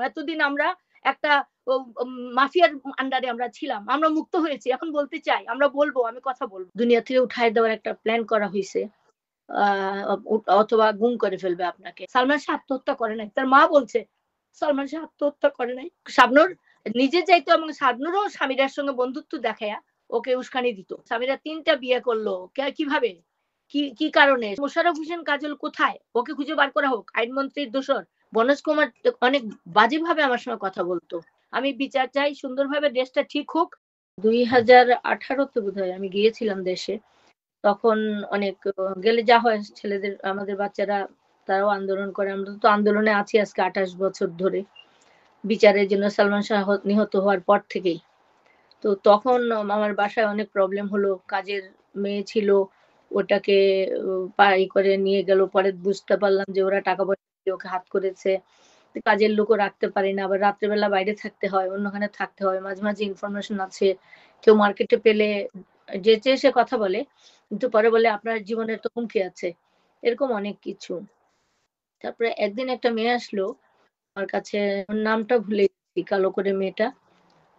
এতদিন আমরা একটা মাফিয়ার আন্ডারে আমরা ছিলাম, আমরা মুক্ত হয়েছি, এখন বলতে চাই, আমরা বলবো, আমি কথা বলবো। দুনিয়া থেকে উঠায় দেওয়ার একটা প্ল্যান করা হয়েছে, অথবা গুম করে ফেলবে আপনাকে। সালমান শাহ আত্মহত্যা করে নাই, তার মা বলছে সালমান শাহ আত্মহত্যা করে নাই। শাবনূর নিজে যাইতো এবং শাবনূরও স্বামীরার সঙ্গে বন্ধুত্ব দেখায়া ওকে উস্কানি দিত। স্বামীরা ৩টা বিয়ে করলো, কিভাবে, কি কি কারণে? মোশাররফ হোসেন কাজল কোথায়? ওকে খুঁজে বার করা হোক। আইনমন্ত্রীর দোসর। মনোজ কুমার অনেক বাজেভাবে আমার সঙ্গে কথা বলতো। আমি বিচার চাই, সুন্দরভাবে দেশটা ঠিক হোক। 2018 তে বোধহয় আমি গিয়েছিলাম দেশে। তখন অনেক গেলে যা হয়, ছেলেদের, আমাদের বাচ্চারা তারাও আন্দোলন করে। আমরা তো আন্দোলনে আছি আজকে 28 বছর ধরে, বিচারের জন্য সালমান শাহ নিহত হওয়ার পর থেকেই। তো তখন আমার বাসায় অনেক প্রবলেম হলো। কাজের মেয়ে ছিল, ওটাকে পাই করে নিয়ে গেল। পরে বুঝতে পারলাম যে ওরা টাকা পয়সা দিয়ে ওকে হাত করেছে। কাজের লোকও রাখতে পারি না, আবার রাত্রেবেলা বাইরে থাকতে হয়, অন্যখানে থাকতে হয়। মাঝে মাঝে ইনফরমেশন আছে, কেউ মার্কেটে পেলে যে চেয়ে সে কথা বলে, কিন্তু পরে বলে আপনার জীবনের তো হুমকি আছে। এরকম অনেক কিছু। তারপরে একদিন একটা মেয়ে আসলো আমার কাছে, ওর নামটা ভুলে গেছি, কালো করে মেয়েটা।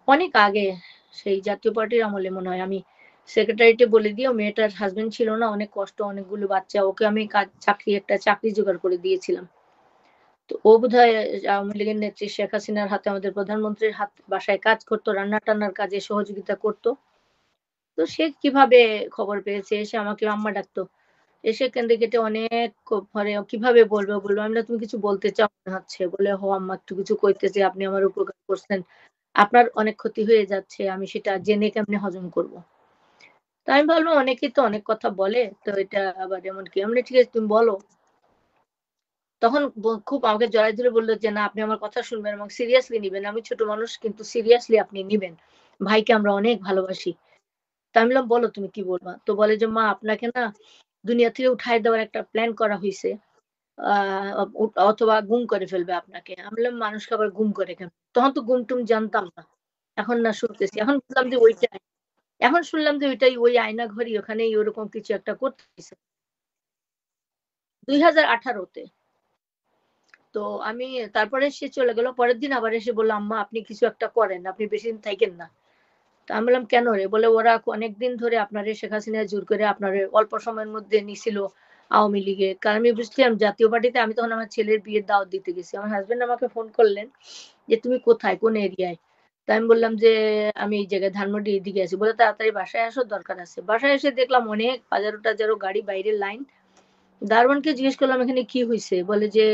অনেক আগে, সেই জাতীয় পার্টির আমলে মনে হয়। আমি সেক্রেটারিয়েটে বলে দিয়ে, মেয়েটার হাজবেন্ড ছিল না, অনেক কষ্ট, অনেকগুলো বাচ্চা, ওকে আমি একটা চাকরি জোগাড় করে দিয়েছিলাম। তো ও বোধহয় আওয়ামী লীগের নেত্রী শেখ হাসিনার হাতে, আমাদের প্রধানমন্ত্রীর বাসায় কাজ করতো, রান্না টান্নার কাজে সহযোগিতা করতো। তো সে কিভাবে খবর পেয়েছে, এসে আমাকে আম্মা ডাকতো। এসে কেঁদে কেটে অনেক পরে কিভাবে বলবো বলবো, আমি বললাম, তুমি কিছু বলতে চাও মনে হচ্ছে। বলে, হো আম্মা, একটু কিছু কইতেছি, আপনি আমার উপকার করছেন, আপনার অনেক ক্ষতি হয়ে যাচ্ছে, আমি সেটা জেনে কেমনে হজম করব। তো আমি ভাবলাম অনেকেই তো অনেক কথা বলে, তো এটা আবার এমন কি। আমি ঠিক আছে, তুমি বলো। তখন খুব আমাকে জড়াই ধরে বললো যে না, আপনি আমার কথা শুনবেন এবং সিরিয়াসলি নিবেন। আমি ছোট মানুষ, কিন্তু সিরিয়াসলি আপনি নিবেন। ভাইকে আমরা অনেক ভালোবাসি। তা আমি বললাম, বলো তুমি কি বলবা। তো বলে যে মা, আপনাকে না দুনিয়া থেকে উঠায় দেওয়ার একটা প্ল্যান করা হয়েছে, অথবা গুম করে ফেলবে আপনাকে। আমি বললাম, মানুষকে আবার গুম করে কেন? তখন তো গুম টুম জানতাম না, এখন না শুনতেছি। এখন বুঝলাম যে ওইটাই, এখন শুনলাম যে ওইটাই, ওই আয়না ঘড়ি ওখানেই ওরকম কিছু একটা করতেছে 2018-তে। তো আমি, তারপরে সে চলে গেল। পরের দিন আবার এসে বলল, আম্মা আপনি কিছু একটা করেন, আপনি বেশি দিন থাকেন না। তা আমি বললাম, কেন রে? বলে, ওরা অনেকদিন ধরে আপনারে শেখ হাসিনা জোর করে আপনারে অল্প সময়ের মধ্যে নিছিল আওয়ামী লীগে। কারণ আমি বুঝছিলাম জাতীয় পার্টিতে। আমি তখন আমার ছেলের বিয়ের দাওয়াত দিতে গেছি। আমার হাজবেন্ড আমাকে ফোন করলেন যে তুমি কোথায়, কোন এরিয়ায়? তা আমি বললাম যে আমি এই জায়গায় ধানমন্ডি এদিকে আছি। বলে, তাড়াতাড়ি বাসায় আসো, দরকার আছে। বাসায় এসে দেখলাম অনেক হাজারো টাজারো গাড়ি, বাইরের লাইন। দারোয়ানকে জিজ্ঞেস করলাম এখানে কি হয়েছে। বলে যে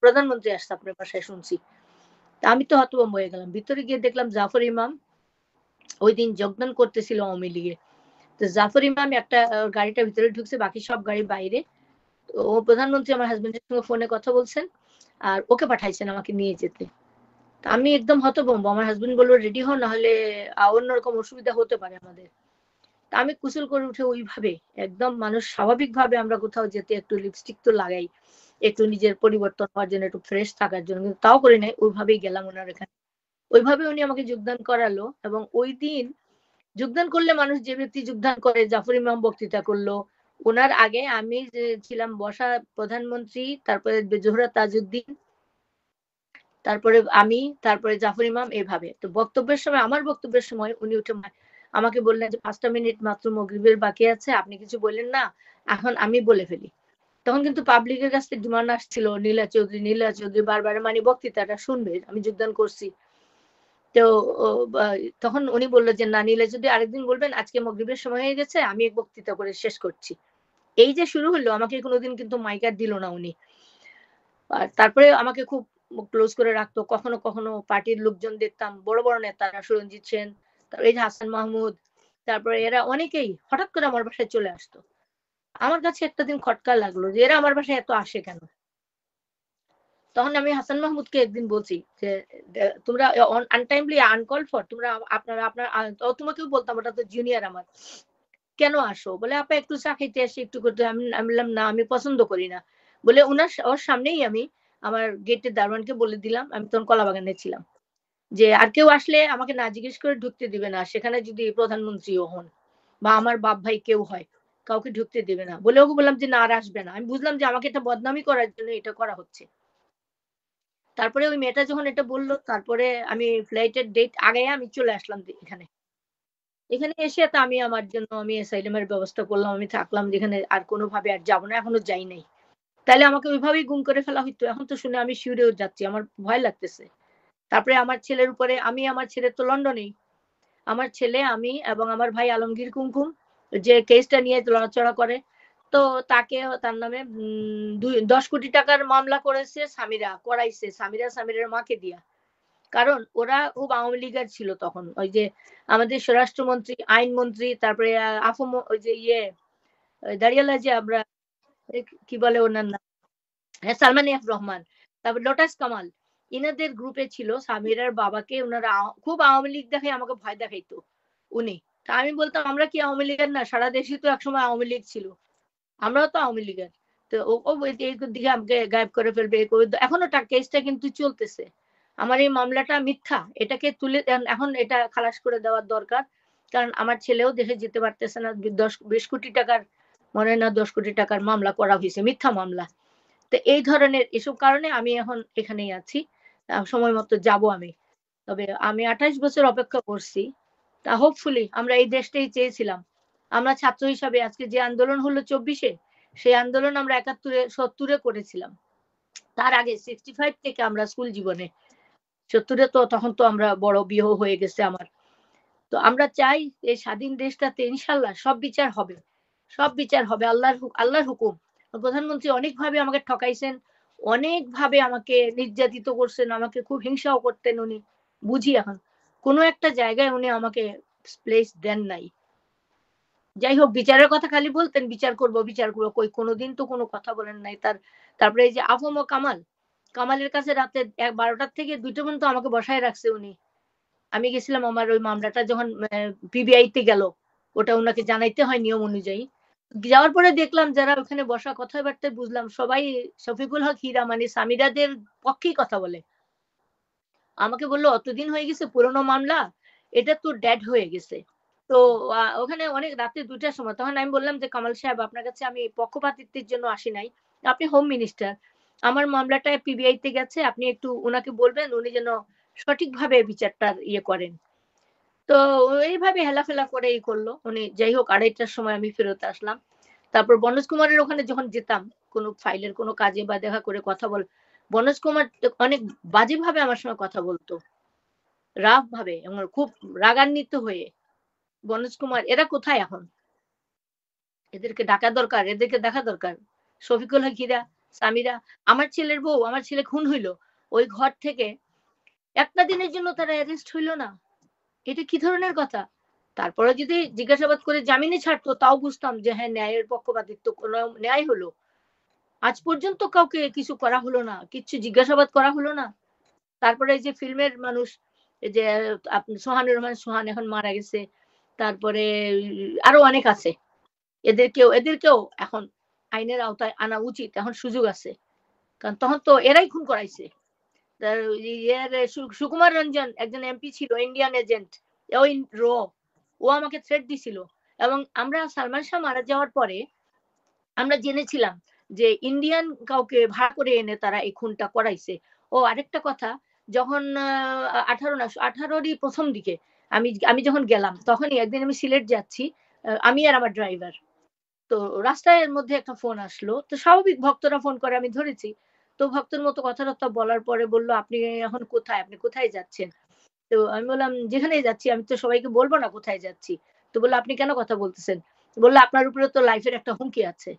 প্রধানমন্ত্রী আসছে আপনার বাসায়, শুনছি। তা আমি তো হতভম্ব হয়ে গেলাম। ভিতরে গিয়ে দেখলাম জাফর ইমাম ওই দিন যোগদান করতেছিল আওয়ামী লীগে। তো জাফর ইমাম একটা গাড়িটার ভিতরে ঢুকছে, বাকি সব গাড়ি বাইরে। ও প্রধানমন্ত্রী আমার হাজবেন্ডের সঙ্গে ফোনে কথা বলছেন, আর ওকে পাঠাইছেন আমাকে নিয়ে যেতে। তা আমি একদম হতভম্ব। আমার হাজবেন্ড বলল, রেডি হও, না হলে অন্যরকম অসুবিধা হতে পারে আমাদের। তা আমি কুশল করে উঠে ওইভাবে, একদম মানুষ স্বাভাবিক ভাবে আমরা কোথাও যেতে একটু লিপস্টিক তো লাগাই, একটু নিজের পরিবর্তন হওয়ার জন্য, একটু ফ্রেশ থাকার জন্য, কিন্তু তাও করি নাই, ওইভাবেই গেলাম ওনার এখানে। ওইভাবে উনি আমাকে যোগদান করালো। এবং ওই দিন যোগদান করলে মানুষ যে ব্যক্তি যোগদান করে, জাফর ইমাম বক্তৃতা করলো। ওনার আগে আমি যে ছিলাম বসা, প্রধানমন্ত্রী, তারপরে জোহরা তাজউদ্দিন, তারপরে আমি, তারপরে জাফর ইমাম, এভাবে। তো বক্তব্যের সময়, আমার বক্তব্যের সময় উনি উঠে আমাকে বললেন যে 5টা মিনিট মাত্র মগরিবের বাকি আছে, আপনি কিছু বললেন না, এখন আমি বলে ফেলি। তখন কিন্তু পাবলিকের কাছ থেকে ডিমান্ড আসছিল, নীলা চৌধুরী, নীলা চৌধুরী বারবার মানে বক্তৃতাটা শুনবে, আমি যোগদান করছি। তো তখন উনি বললো যে না, নীলা যদি আরেকদিন বলবেন, আজকে মগরিবের সময় হয়ে গেছে, আমি এক বক্তৃতা করে শেষ করছি। এই যে শুরু হলো, আমাকে কোনোদিন কিন্তু মাইকার দিল না উনি। আর তারপরে আমাকে খুব ক্লোজ করে রাখতো। কখনো কখনো পার্টির লোকজন দেখতাম, বড় বড় নেতারা, সুরঞ্জিত সেন, তারপর এই যে হাসান মাহমুদ, তারপরে এরা অনেকেই হঠাৎ করে আমার বাসায় চলে আসতো। আমার কাছে একটা দিন খটকা লাগলো যে এরা আমার বাসায় এত আসে কেন। তখন আমি হাসান মাহমুদকে একদিন বলছি যে তোমরা আনটাইমলি আনকল ফর, তোমরা আপনারা আপনার তোমাকেও বলতাম, ওটা তো জুনিয়র আমার, কেন আসো? বলে, আপা একটু চা খাইতে আসি, একটু করতে। আমি বললাম না, আমি পছন্দ করি না। বলে, ওর সামনেই আমি আমার গেটের দারোয়ানকে বলে দিলাম, আমি তখন কলা বাগানে ছিলাম, যে আর কেউ আসলে আমাকে না জিজ্ঞেস করে ঢুকতে দিবে না, সেখানে যদি প্রধানমন্ত্রীও হন বা আমার বাপ ভাই কেউ হয়, কাউকে ঢুকতে দিবে না। বলে ওকে বললাম যে না, আর আসবে না। আমি বুঝলাম যে আমাকে এটা বদনামি করার জন্য এটা করা হচ্ছে। তারপরে ওই মেয়েটা যখন এটা বলল, তারপরে আমি ফ্লাইটের ডেট আগাইয়া আমি চলে আসলাম এখানে। এখানে এসে তো আমি আমার জন্য আমি অ্যাসাইলামের ব্যবস্থা করলাম। আমি থাকলাম যেখানে, আর কোনোভাবে আর যাব না। এখনো যাই নাই। তাইলে আমাকে ওইভাবেই গুম করে ফেলা হইতো। এখন তো শুনে আমি শিউরেও যাচ্ছি। আমার ভয় লাগতেছে। তারপরে আমার ছেলের উপরে, আমার ছেলে তো লন্ডনেই। আমার ছেলে, আমি এবং আমার ভাই আলমগীর কুমকুম, যে কেসটা নিয়ে লড়াচড়া করে। তো তাকে, তার নামে ১০ কোটি টাকার মামলা করেছে সামিরা, করাইছে সামিরা, সামিরের মাকে দিয়া। কারণ ওরা খুব আওয়ামী লীগের ছিল তখন। ওই যে আমাদের স্বরাষ্ট্রমন্ত্রী, আইনমন্ত্রী, তারপরে আফম, ওই যে দাঁড়িয়ালা, যে আমরা কি বলে ওনার নাম, হ্যাঁ, সালমান এফ রহমান, তারপর লোটাস কামাল, ইনাদের গ্রুপে ছিল সামিরার বাবাকে। ওনারা খুব আওয়ামী লীগ দেখে আমাকে ভয় দেখাইতো উনি। তা আমি বলতাম, আমরা কি আওয়ামী লীগের না? সারা দেশে তো একসময় আওয়ামী লীগ ছিল, আমরাও তো আওয়ামী লীগের। তো ও এই দিকে আমাকে গায়েব করে ফেলবে, এখনো কেসটা কিন্তু চলতেছে। আমার এই মামলাটা মিথ্যা, এটাকে তুলে এখন এটা খালাস করে দেওয়ার দরকার। কারণ আমার ছেলেও দেশে যেতে পারতেছে না। 20 কোটি টাকার, মনে হয় না 10 কোটি টাকার মামলা করা হয়েছে, মিথ্যা মামলা। তো এই ধরনের এসব কারণে আমি এখন এখানেই আছি। সময় মতো যাব আমি। তবে আমি 28 বছর অপেক্ষা করছি। তা হোপফুলি আমরা এই দেশটাই চেয়েছিলাম। আমরা ছাত্র হিসাবে আজকে যে আন্দোলন হলো 24-এ, সেই আন্দোলন আমরা 71-এ 70-এ করেছিলাম। তার আগে 65 থেকে আমরা স্কুল জীবনে, 70-এ তো তখন তো আমরা বড় বিয়ে হয়ে গেছে আমার। তো আমরা চাই এই স্বাধীন দেশটাতে ইনশাল্লাহ সব বিচার হবে। সব বিচার হবে, আল্লাহর হুকুম। প্রধানমন্ত্রী অনেকভাবে আমাকে ঠকাইছেন, অনেকভাবে আমাকে নির্যাতিত করছেন, আমাকে খুব হিংসাও করতেন উনি। বুঝি এখন কোনো একটা জায়গায় উনি আমাকে প্লেস দেন নাই। যাই হোক, বিচারের কথা খালি বলতেন, বিচার করব বিচার করব, কই কোনোদিন তো কোনো কথা বলেন নাই। তারপরে এই যে আফম ও কামাল, কামালের কাছে রাতে 12টার থেকে 2টা পর্যন্ত আমাকে বসায় রাখছে উনি। আমি গেছিলাম আমার ওই মামলাটা যখন পিবিআই তে গেল, ওটা উনাকে জানাইতে হয় নিয়ম অনুযায়ী। যাওয়ার পরে দেখলাম যারা ওখানে বসা, কথাবার্তায় বুঝলাম সবাই শফিকুল হক হীরা মানে সামিরাদের পক্ষেই কথা বলে। আমাকে বলল, অতদিন হয়ে গেছে পুরনো মামলা, এটা তো ডেড হয়ে গেছে। তো ওখানে অনেক রাতে 2টার সময়, তখন আমি বললাম যে, কামাল সাহেব, আপনার কাছে আমি পক্ষপাতিত্বের জন্য আসি নাই। আপনি হোম মিনিস্টার। আমার মামলাটা পিবিআই তে গেছে। আপনি একটু উনাকে বলবেন উনি যেন সঠিকভাবে বিচারটা করেন। তো এইভাবে হেলাফেলা করে করলো উনি। যাই হোক, 2:30টার সময় আমি ফেরত আসলাম। তারপর বনোজ কুমারের ওখানে যখন যেতাম কোনো ফাইলের কোনো কাজে বা দেখা করে কথা বনোজ কুমার অনেক বাজেভাবে আমার সঙ্গে কথা বলতো, রাফ ভাবে এবং খুব রাগান্বিত হয়ে। বনোজ কুমার এরা কোথায় এখন? এদেরকে ডাকা দরকার, এদেরকে দেখা দরকার। শফিকুল হক হীরা, সামিরা, আমার ছেলের বউ, আমার ছেলে খুন হইলো, ওই ঘর থেকে একটা দিনের জন্য তারা অ্যারেস্ট হইল না। এটা কি ধরনের কথা? তারপরে যদি জিজ্ঞাসাবাদ করে জামিনে ছাড়তো, তাও বুঝতাম যে হ্যাঁ, ন্যায়ের পক্ষপাতিত্ব, কোনো ন্যায় হলো। আজ পর্যন্ত কাউকে কিছু করা হলো না, কিচ্ছু জিজ্ঞাসাবাদ করা হলো না। তারপরে এই যে ফিল্মের মানুষ, এই যে সোহানুর রহমান সোহান এখন মারা গেছে, তারপরে আরো অনেক আছে। এদেরকেও এখন আইনের আওতায় আনা উচিত, এখন সুযোগ আছে। কারণ তখন তো এরাই খুন করাইছে। সুকুমার রঞ্জন একজন এমপি ছিল, ইন্ডিয়ান এজেন্ট, ওই র ও আমাকে থ্রেট দিছিল। এবং আমরা সালমান শাহ মারা যাওয়ার পরে আমরা জেনেছিলাম যে ইন্ডিয়ান কাউকে ভাড়া করে এনে তারা এই খুনটা করাইছে। ও আরেকটা কথা, যখন 18 না 18রই প্রথম দিকে আমি আমি যখন গেলাম, তখনই একদিন আমি সিলেট যাচ্ছি, আমি আর আমার ড্রাইভার। তো রাস্তায় এর মধ্যে একটা ফোন আসলো। তো স্বাভাবিক ভক্তরা ফোন করে, আমি ধরেছি। তো ভক্তের মতো কথাবার্তা বলার পরে বলল, আপনি এখন কোথায়? আপনি কোথায় যাচ্ছেন? তো আমি বললাম, যেখানেই যাচ্ছি। আমি তো সবাইকে বলব না কোথায় যাচ্ছি। তো বলল, আপনি কেন কথা বলতেছেন? বলল, আপনার উপরে তো লাইফের একটা হুমকি আছে।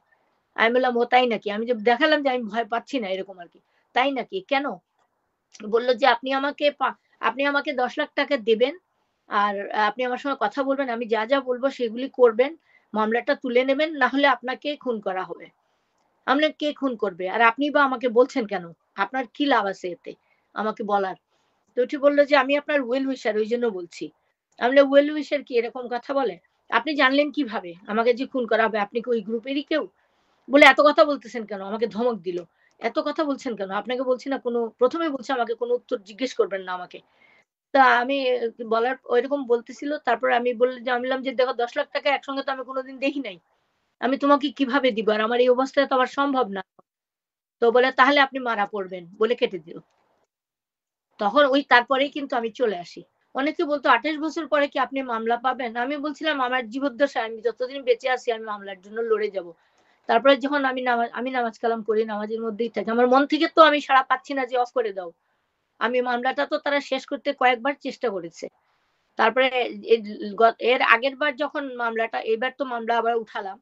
আমি বললাম, ও তাই নাকি? আমি যে দেখালাম যে আমি ভয় পাচ্ছি না, এরকম আরকি। তাই নাকি? কেন? বলল যে, আপনি আমাকে ১০ লাখ টাকা দেবেন। আর আপনি আমার সঙ্গে কথা বলবেন। আমি যা, যা বলব সেগুলি করবেন। মামলাটা তুলে নেবেন। না হলে আপনাকে খুন করা হবে। আমি বললাম, কে খুন করবে? আর আপনি বা আমাকে বলছেন কেন? আপনার কি লাভ আছে এতে আমাকে বলার? তো উঠে বলল যে, আমি আপনার ওয়েল উইশার, ওইজন্য বলছি। আমি বললাম, ওয়েল উইশার কি এরকম কথা বলে? আপনি জানলেন কিভাবে আমাকে যে খুন করা হবে? আপনি কি ওই গ্রুপেরই কেউ? বলে, এত কথা বলতেছেন কেন? আমাকে ধমক দিল। এত কথা বলছেন কেন? আপনাকে বলছি না, ১ম এ বলছে আমাকে কোনো উত্তর জিজ্ঞেস করবেন না আমাকে। তা আমি বলার ঐরকম বলতেছিল। তারপরে আমি বললাম যে, দেখো, ১০ লাখ টাকা একসঙ্গে তো আমি কোনদিন দেখি নাই। আমি তোমাকে কিভাবে দিব? আর আমার এই অবস্থায় তো আমার সম্ভব না। তো বলে, তাহলে আপনি মারা পড়বেন, বলে কেটে দিল। তখন ওই তারপরেই কিন্তু আমি চলে আসি। অনেকে বলতো 28 বছর পরে কি আপনি মামলা পাবেন? আমি বলছিলাম আমার জীবদ্দশায় আমি যতদিন বেঁচে আছি আমি মামলার জন্য লড়ে যাব। তারপরে যখন আমি নামাজ কালাম করি, নামাজের মধ্যেই থাকি। আমার মন থেকে তো আমি সাড়া পাচ্ছি না যে অফ করে দাও। আমি মামলাটা তো তারা শেষ করতে কয়েকবার চেষ্টা করেছে। তারপরে এর আগের বার যখন মামলাটা, এবার তো মামলা আবার উঠালাম।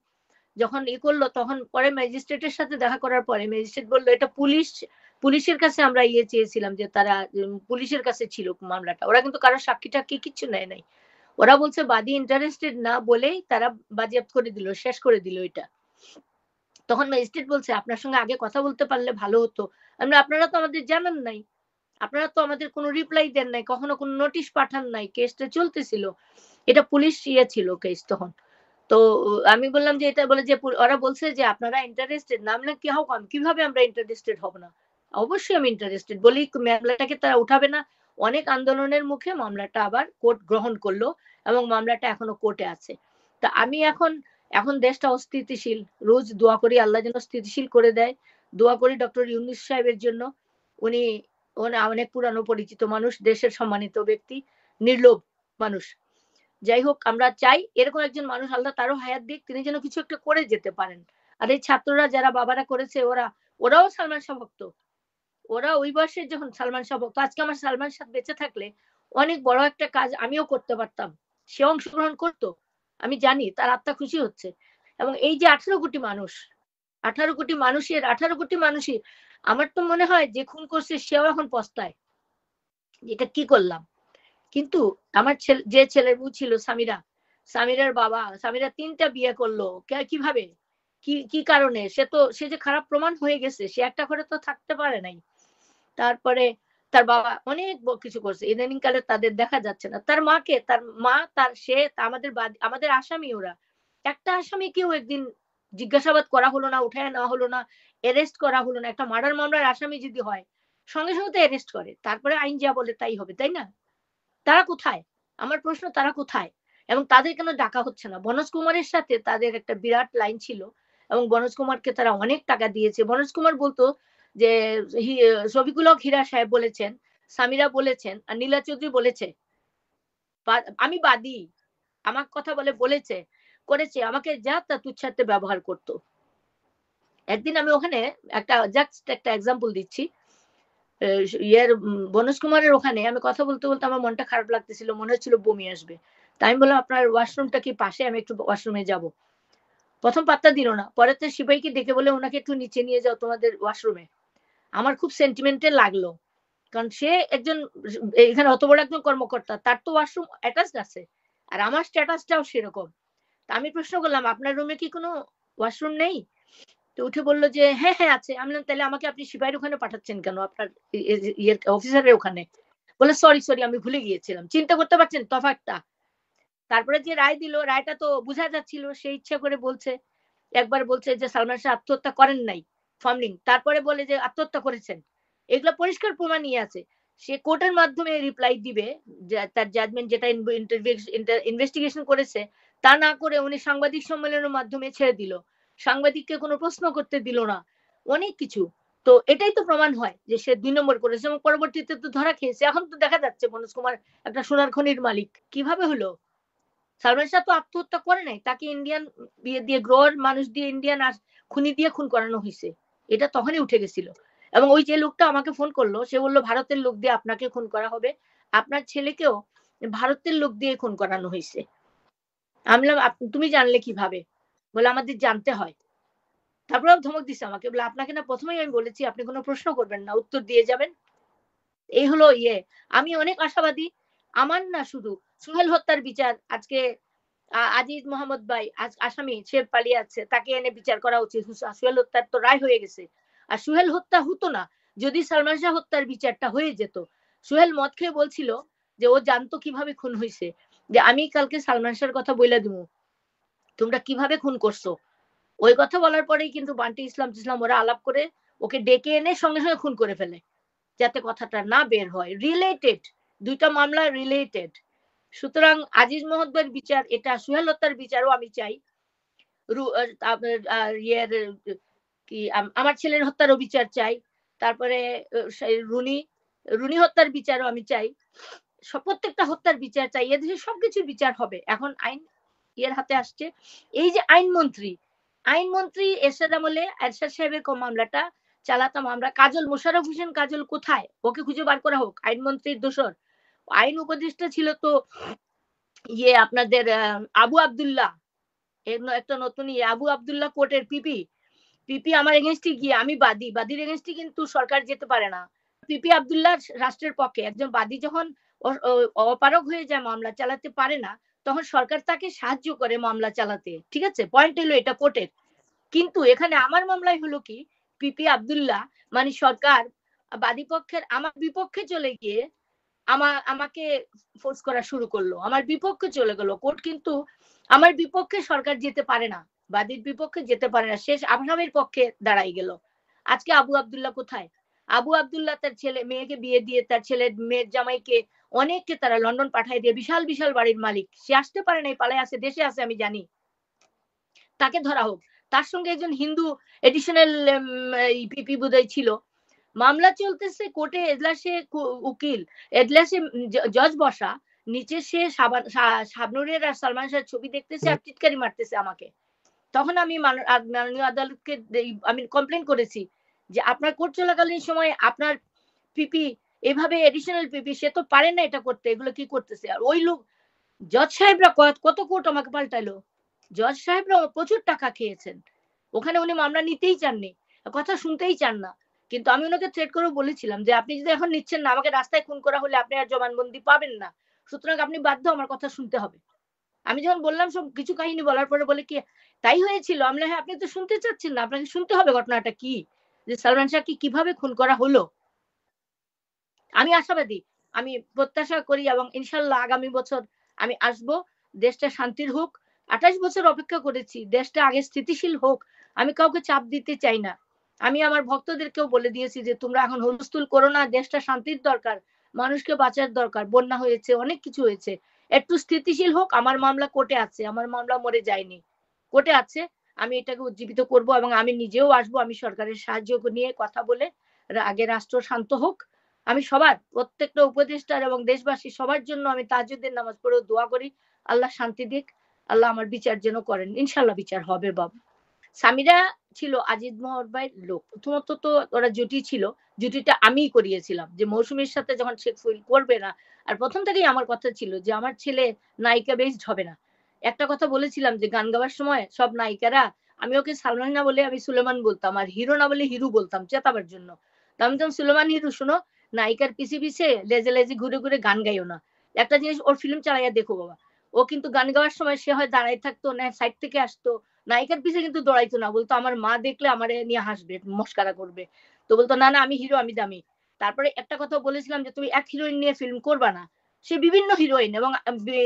যখন করলো তখন পরে ম্যাজিস্ট্রেটের সাথে দেখা করার পরে ম্যাজিস্ট্রেট বলল এটা পুলিশের কাছে আমরা চেয়েছিলাম যে তারা পুলিশের কাছে ছিল মামলাটা। ওরা কিন্তু কারো সাক্ষী টাক্ষী কিচ্ছু নেয় নাই। ওরা বলছে বাদী ইন্টারেস্টেড না বলেই তারা বাজেয়াপ্ত করে দিল, শেষ করে দিল এটা। তখন ম্যাজিস্ট্রেট বলছে আপনার সঙ্গে আগে কথা বলতে পারলে ভালো হতো। আপনারা তো আমাদের জানান নাই, আপনারা তো আমাদের কোনো রিপ্লাই দেন নাই, কখনো কোনো নোটিশ পাঠান নাই, কেসটা চলতেছিল। এটা পুলিশ ছিল কেস তখন। তো আমি বললাম যে এটা বলে যে ওরা বলছে যে আপনারা ইন্টারেস্টেড না। আমি কি কিভাবে আমরা ইন্টারেস্টেড হব না? অবশ্যই আমি ইন্টারেস্টেড বলেই মামলাটাকে তারা উঠাবে না। অনেক আন্দোলনের মুখে মামলাটা আবার কোর্ট গ্রহণ করলো এবং মামলাটা এখনো কোর্টে আছে। তা আমি এখন দেশটা অস্থিতিশীল। রোজ দোয়া করি আল্লাহ যেন স্থিতিশীল করে দেয়। দোয়া করি ডক্টর ইউনূস সাহেবের জন্য। উনি অনেক পুরানো পরিচিত মানুষ, দেশের সম্মানিত ব্যক্তি, নির্লোভ মানুষ। যাই হোক আমরা চাই এরকম একজন মানুষ আল্লাহ তারও হায়াত দিক, তিনি যেন কিছু একটা করে যেতে পারেন। আর এই ছাত্ররা যারা বাবারা করেছে ওরাও সালমান শাহ ভক্ত। ওরা ওই বয়সে যখন সালমান শাহ ভক্ত, আজকে আমার সালমান শাহ বেঁচে থাকলে অনেক বড় একটা কাজ আমিও করতে পারতাম। সে অংশগ্রহণ করতো। আমি জানি তার আত্মা খুশি হচ্ছে। এবং এই যে 18 কোটি মানুষ, 18 কোটি মানুষই আমার তো মনে হয় যে খুন করছে সেও এখন পস্তায় এটা কি করলাম। কিন্তু আমার যে ছেলের বউ ছিল সামিরার বাবা, সামিরা ৩টা বিয়ে করলো কিভাবে, কি কারণে? সে যে খারাপ প্রমাণ হয়ে গেছে, সে একটা ঘরে তো থাকতে পারে নাই। তারপরে তার বাবা অনেক কিছু করছে, ইদানিং কালে তাদের দেখা যাচ্ছে না। তার মাকে, তার মা, সে আমাদের আসামি ওরা। একটা আসামিকেও একদিন জিজ্ঞাসাবাদ করা হলো না, উঠায় নেওয়া হলো না, অ্যারেস্ট করা হলো না। একটা মার্ডার মামলার আসামি যদি হয় সঙ্গে সঙ্গে তো অ্যারেস্ট করে, তারপরে আইন যা বলে তাই হবে, তাই না? তারা কোথায়? আমার প্রশ্ন তারা কোথায়? এবং তাদের কেন ডাকা হচ্ছে না? বনোজ কুমারের সাথে তাদের একটা বিরাট লাইন ছিল এবং বনোজ কুমারকে তারা অনেক টাকা দিয়েছে। বনোজ কুমার বলতো যে শফিকুল হক হীরা সাহেব বলেছেন, সামিরা বলেছেন, আর নীলা চৌধুরী বলেছে আমি বাদী, আমার কথা বলেছে, করেছে, আমাকে যা তা তুচ্ছাতে ব্যবহার করতো। একদিন আমি ওখানে জাস্ট একটা এক্সাম্পল দিচ্ছি। বনোজ কুমারের ওখানে আমি কথা বলতে বলতে আমার মনটা খারাপ লাগতেছিল, মনে হচ্ছিল বমি আসবে। তাই আমি বললাম আপনার ওয়াশরুমটা কি পাশে, আমি একটু ওয়াশরুমে যাব। প্রথম পাত্তা দিল না, পরে তো সিপাহীকে ডেকে বলে ওনাকে একটু নিচে নিয়ে যাও তোমাদের ওয়াশরুমে। আমার খুব সেন্টিমেন্টাল লাগলো, কারণ সে একজন এখানে অত বড় একজন কর্মকর্তা, তার তো ওয়াশরুম অ্যাটাচড আছে, আর আমার স্ট্যাটাসটাও সেরকম। তা আমি প্রশ্ন করলাম আপনার রুমে কি কোনো ওয়াশরুম নেই? তো উঠে বলল যে হ্যাঁ হ্যাঁ আছে। আমি বললাম তাহলে আমাকে আপনি সিপাহীর ওখানে পাঠাচ্ছেন কেন, আপনার ইয়ের অফিসারের ওখানে? বলে সরি আমি ভুলে গিয়েছিলাম। চিন্তা করতে পারছেন তফাৎটা? তারপরে যে রায় দিল, রায়টা তো বোঝা যাচ্ছিল সে ইচ্ছা করে বলছে। একবার বলছে যে সালমান শাহ আত্মহত্যা করেন নাই, ফার্মিং, তারপরে বলে যে আত্মহত্যা করেছেন। এগুলো পরিষ্কার প্রমাণই আছে। সে কোর্টের মাধ্যমে রিপ্লাই দিবে, তার জাজমেন্ট যেটা ইনভেস্টিগেশন করেছে তা না করে উনি সাংবাদিক সম্মেলনের মাধ্যমে ছেড়ে দিল, সাংবাদিককে কোনো প্রশ্ন করতে দিল না, অনেক কিছু। তো এটাই তো প্রমাণ হয় যে সে ২ নম্বর করেছে এবং পরবর্তীতে তো ধরা খেয়েছে। এখন তো দেখা যাচ্ছে মনোজ কুমার একটা সোনার খনির মালিক। কিভাবে হলো? সালমান শাহ তো আত্মহত্যা করে নাই, তাকে ইন্ডিয়ান বিয়ে দিয়ে, গ্রোয়ার মানুষ দিয়ে, ইন্ডিয়ান আর খুনি দিয়ে খুন করানো হয়েছে। এটা তখনই উঠে গেছিল। এবং ওই যে লোকটা আমাকে ফোন করলো, সে বললো ভারতের লোক দিয়ে আপনাকে খুন করা হবে, আপনার ছেলেকেও ভারতের লোক দিয়ে খুন করানো হয়েছে। আমি বললাম তুমি জানলে কিভাবে? বলে আমাদের জানতে হয়। তারপরে ধমক দিছে আমাকে, বলে আপনাকে না প্রথমেই আমি বলেছি আপনি কোনো প্রশ্ন করবেন না, উত্তর দিয়ে যাবেন। এই হলো আমি অনেক আশাবাদী। আমার না শুধু সুহেল হত্যার বিচার আজকে আজিজ মোহাম্মদ ভাই আসামি, সে পালিয়ে আছে, তাকে এনে বিচার করা উচিত। সুহেল হত্যার তো রায় হয়ে গেছে। আর সুহেল হত্যা হতো না যদি সালমান শাহ হত্যার বিচারটা হয়ে যেত। সুহেল মদ খেয়ে বলছিল যে ও জানতো কিভাবে খুন হয়েছে, যে আমি কালকে সালমান শাহর কথা বইলা দিব, তোমরা কিভাবে খুন করছো। ওই কথা বলার পরেই কিন্তু বান্টি ইসলাম ওরা আলাপ করে ওকে ডেকে এনে সঙ্গে সঙ্গে খুন করে ফেলে, যাতে কথাটা না বের হয়। রিলেটেড, দুইটা মামলা রিলেটেড। সুতরাং আজিজ মোহাম্মদের বিচার, এটা সুহেল হত্যার বিচারও আমি চাই। ইয়ের কি আমার ছেলের হত্যারও বিচার চাই। তারপরে রুনি রুনি হত্যার বিচারও আমি চাই, প্রত্যেকটা হত্যার বিচার চাই, এদেশে সবকিছুর বিচার হবে। এখন আইন এর হাতে আসছে। এই যে আইনমন্ত্রী এরশাদ আমলে এরশাদ সাহেবের মামলাটা চালাতাম আমরা। কাজল, মোশাররফ হোসেন কাজল কোথায়? ওকে খুঁজে বার করা হোক। আইনমন্ত্রীর দোসর। আইন উপদেষ্টা ছিল তো আপনাদের আবু আব্দুল্লাহ, একটা নতুন আবু আব্দুল্লাহ কোর্টের পিপি আমার এগেনস্টে গিয়ে আমি বাদীর এগেনস্টে কিন্তু সরকার যেতে পারে না। পিপি আব্দুল্লাহ রাষ্ট্রের পক্ষে, একজন বাদী যখন অপারগ হয়ে যায়, মামলা চালাতে পারে না, তখন সরকার তাকে সাহায্য করে মামলা চালাতে। ঠিক আছে, পয়েন্ট হলো এটা কোর্টের। কিন্তু এখানে আমার মামলায় হলো কি, পিপি আব্দুল্লাহ মানে সরকার বাদী পক্ষের আমার বিপক্ষে চলে গিয়ে আমাকে ফোর্স করা শুরু করলো, আমার বিপক্ষে চলে গেল কোর্ট। কিন্তু আমার বিপক্ষে সরকার যেতে পারে না, বাদীর বিপক্ষে যেতে পারে না, শেষ আসামির পক্ষে দাঁড়াই গেল। আজকে আবু আব্দুল্লাহ কোথায়? আবু আব্দুল্লাহ তার ছেলে মেয়েকে বিয়ে দিয়ে, তার ছেলে মেয়ের জামাইকে অনেককে তারা লন্ডন পাঠাই দিয়ে, বিশাল বিশাল বাড়ির মালিক, সে আসতে পারে নাই, পালায় আছে, দেশে আছে আমি জানি। তাকে ধরা হোক। তার সঙ্গে একজন হিন্দু এডিশনাল পিপি বোধহয় ছিল। মামলা চলতেছে কোর্টে, এজলাসে উকিল, এজলাসে জজ বসা, নিচে সে শাবনুরের আর সালমান শাহের ছবি দেখতেছে আর টিটকারি মারতেছে আমাকে। তখন আমি মাননীয় আদালতকে আমি কমপ্লেন করেছি যে আপনার কোর্ট চলাকালীন সময় আপনার পিপি এভাবে এডিশনাল পিপি, সে তো পারে না এটা করতে, এগুলো কি করতেছে? আর ওই লোক জজ সাহেবরা কত কোর্ট আমাকে পাল্টাইলো। জজ সাহেবরা প্রচুর টাকা খেয়েছেন, ওখানে উনি মামলা নিতেই চাননি, কথা শুনতেই চান না। কিন্তু আমি ওনাকে থ্রেট করে বলেছিলাম যে আপনি যদি এখন নিচ্ছেন না, আমাকে রাস্তায় খুন করা হলে আপনি আর জবানবন্দি পাবেন না, সুতরাং আপনি বাধ্য আমার কথা শুনতে হবে। আমি যখন বললাম সব কিছু কাহিনী বলার পরে বলে কি তাই হয়েছিল, আমি হ্যাঁ, আপনি তো শুনতে চাচ্ছেন না, আপনাকে শুনতে হবে ঘটনাটা কি, যে সালমান শাহকে কিভাবে খুন করা হলো। আমি আশাবাদী, আমি প্রত্যাশা করি এবং ইনশাল্লাহ আগামী বছর আমি আসব, দেশটা শান্তির হোক। 28 বছর অপেক্ষা করেছি, দেশটা আগে স্থিতিশীল হোক। আমি কাউকে চাপ দিতে চাই না। আমি আমার ভক্তদেরকেও বলে দিয়েছি যে তোমরা এখন হুলস্থুল করো না, দেশটা শান্তির দরকার, মানুষকে বাঁচার দরকার, বন্যা হয়েছে, অনেক কিছু হয়েছে, একটু স্থিতিশীল হোক। আমার মামলা কোর্টে আছে, আমার মামলা মরে যায়নি, কোর্টে আছে। আমি এটাকে উজ্জীবিত করব এবং আমি নিজেও আসবো, আমি সরকারের সাহায্য নিয়ে কথা বলে আগে রাষ্ট্র শান্ত হোক। আমি সবার, প্রত্যেকটা উপদেষ্টার এবং দেশবাসী সবার জন্য আমি তাহাজ্জুদের নামাজ পড়ে দোয়া করি, আল্লাহ শান্তি দিক, আল্লাহ আমার বিচার যেন করেন। ইনশাল্লাহ বিচার হবে বাবা। সামিরা ছিল আজিজ মোহর ভাইয়ের লোক। প্রথমত তো ওরা জুটি ছিল, জুটিটা আমিই করিয়েছিলাম, যে মৌসুমীর সাথে যখন সে ফিল করবে না। আর প্রথম থেকেই আমার কথা ছিল যে আমার ছেলে নায়িকা বেসড হবে না। একটা কথা বলেছিলাম যে গান গাওয়ার সময় সব নায়িকারা, আমি ওকে সালমান না বলে আমি সুলেমান বলতাম, আর হিরো না বলে হিরু বলতাম চেতাবার জন্য। তো আমি তখন সুলেমান হিরু, শোনো, নায়িকার পিছে পিছে লেজে লেজে ঘুরে ঘুরে গান গাইও না। একটা জিনিস ওর ফিল্ম চালাইয়া দেখো বাবা, ও কিন্তু গান গাওয়ার সময় সে হয় দাঁড়ায় থাকতো না সাইড থেকে আসতো, নায়িকার পিছে কিন্তু দৌড়াইতো না, বলতো আমার মা দেখলে আমারে নিয়ে হাসবে, মস্কারা করবে। তো বলতো না না আমি হিরো, আমি দামি। তারপরে একটা কথা বলেছিলাম যে তুমি এক হিরোইন নিয়ে ফিল্ম করবা না, সে বিভিন্ন হিরোইন, এবং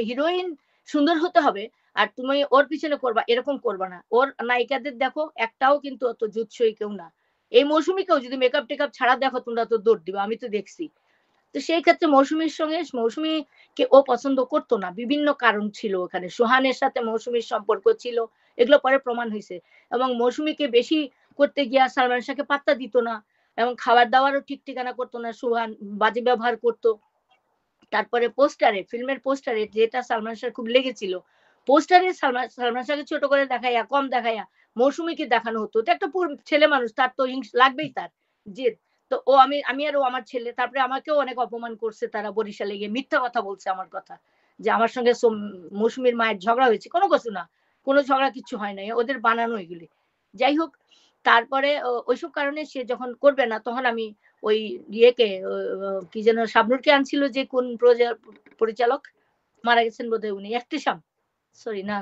হিরোইন সুন্দর হতে হবে, আর তুমি ওর পিছনে করবা এরকম করবা না। ওর নায়িকাদের দেখো একটাও কিন্তু অত জুৎসই কেউ না। এই মৌসুমীকেও যদি মেকআপ টেকআপ ছাড়া দেখো তোমরা তো দৌড় দিবা, আমি তো দেখছি। তো সেই ক্ষেত্রে মৌসুমীর সঙ্গে, মৌসুমীকে ও পছন্দ করতো না, বিভিন্ন কারণ ছিল ওখানে, সোহানের সাথে মৌসুমীর সম্পর্ক ছিল, এগুলো পরে প্রমাণ হয়েছে। এবং মৌসুমীকে বেশি করতে গিয়া সালমান শাহকে পাত্তা দিত না, এবং খাবার দাবারও ঠিক ঠিকানা করতো না, সোহান বাজে ব্যবহার করতো। তারপরে পোস্টারে, ফিল্মের পোস্টারে যেটা সালমান শাহ খুব লেগেছিল, পোস্টারে সালমান শাহকে ছোট করে দেখাইয়া, কম দেখাইয়া মৌসুমীকে দেখানো হতো। তো একটা ছেলে মানুষ, তার তো লাগবেই, তার জেদ। তো ও আমি আর ও আমার ছেলে, তারপরে আমাকেও অনেক অপমান করছে তারা, বরিশালে গিয়ে মিথ্যা কথা বলছে আমার কথা, যে আমার সঙ্গে মৌসুমীর মায়ের ঝগড়া হয়েছে, কোনো কিছু না, কোনো ঝগড়া কিছু হয় নাই, ওদের বানানো এগুলি। যাই হোক, তারপরে ওইসব কারণে সে যখন করবে না, তখন আমি ওই ইয়েকে, কি যেন শাবনুরকে আনছিল, যে কোন পরিচালক মারা গেছেন বোধহয় উনি, এহতেশাম, সরি না,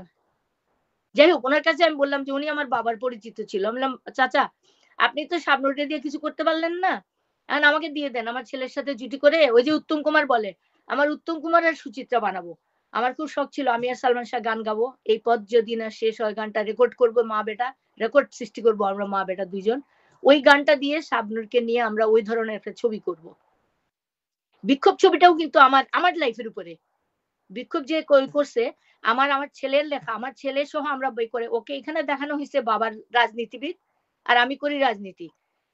যাই হোক, ওনার কাছে আমি বললাম যে উনি আমার বাবার পরিচিত ছিল, আমি বললাম চাচা আপনি তো শাবনুরকে দিয়ে কিছু করতে পারলেন না, এখন আমাকে দিয়ে দেন, আমার ছেলের সাথে জুটি করে, ওই যে উত্তম কুমার বলে, আমার উত্তম কুমার আর সুচিত্রা বানাবো। আমার খুব শখ ছিল আমি আর সালমান শাহ গান গাবো, এই পথ যদি না শেষ হয় গানটা রেকর্ড করবো, মা বেটা রেকর্ড সৃষ্টি করবো আমরা মা বেটা দুইজন, ওই গানটা দিয়ে শাবনুরকে নিয়ে আমরা ওই ধরনের একটা ছবি করব। বিক্ষোভ ছবিটাও কিন্তু আমার আমার লাইফের উপরে, বিক্ষোভ যে করছে আমার ছেলের লেখা, আমার ছেলে সহ আমরা বই করে, ওকে এখানে দেখানো হয়েছে বাবার রাজনীতিবিদ, আর আমি করি রাজনীতি।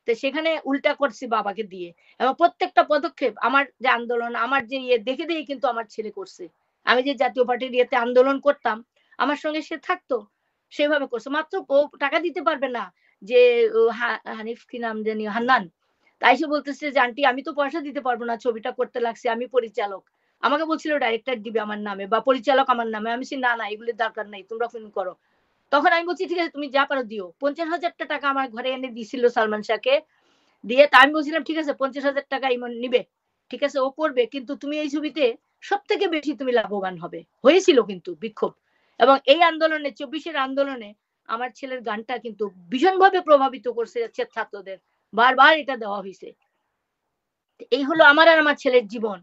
তো সেখানে উল্টা করছি বাবাকে দিয়ে। এবং প্রত্যেকটা পদক্ষেপ আমার যে আন্দোলন, আমার যে ইয়ে দেখে দেখে কিন্তু আমার ছেলে করছে। আমি যে জাতীয় পার্টির ইয়েতে আন্দোলন করতাম, আমার সঙ্গে সে থাকতো। সেভাবে করছে। মাত্র ও টাকা দিতে পারবে না। যে হানিফ কি নাম জানি? হান্নান। তাই সে বলতেছে যে, "আন্টি আমি তো পয়সা দিতে পারব না। ছবিটা করতে লাগছে। আমি পরিচালক।" আমাকে বলছিল ডাইরেক্টর দিবে আমার নামে বা পরিচালক আমার নামে। আমি বলছি, "না, না এগুলির দরকার নাই। তোমরা ফোন করো।" তখন আমি বলছি, "ঠিক আছে তুমি যা পারো দিও।" ৳৫০,০০০ টাকা আমার ঘরে এনে দিছিল সালমান শাহকে। দিয়ে তা আমি বলছিলাম, "ঠিক আছে ৳৫০,০০০ ইমন নিবে। ঠিক আছে ও করবে। কিন্তু তুমি এই ছবিতে সবথেকে বেশি তুমি লাভবান হবে।" হয়েছিল কিন্তু বিক্ষোভ। এবং এই আন্দোলনে ২৪ এর আন্দোলনে আমার ছেলের গানটা কিন্তু ভীষণভাবে প্রভাবিত করছে ছাত্রদের। বারবার এটা দেওয়া হইছে। এই হলো আমার আর আমার ছেলের জীবন।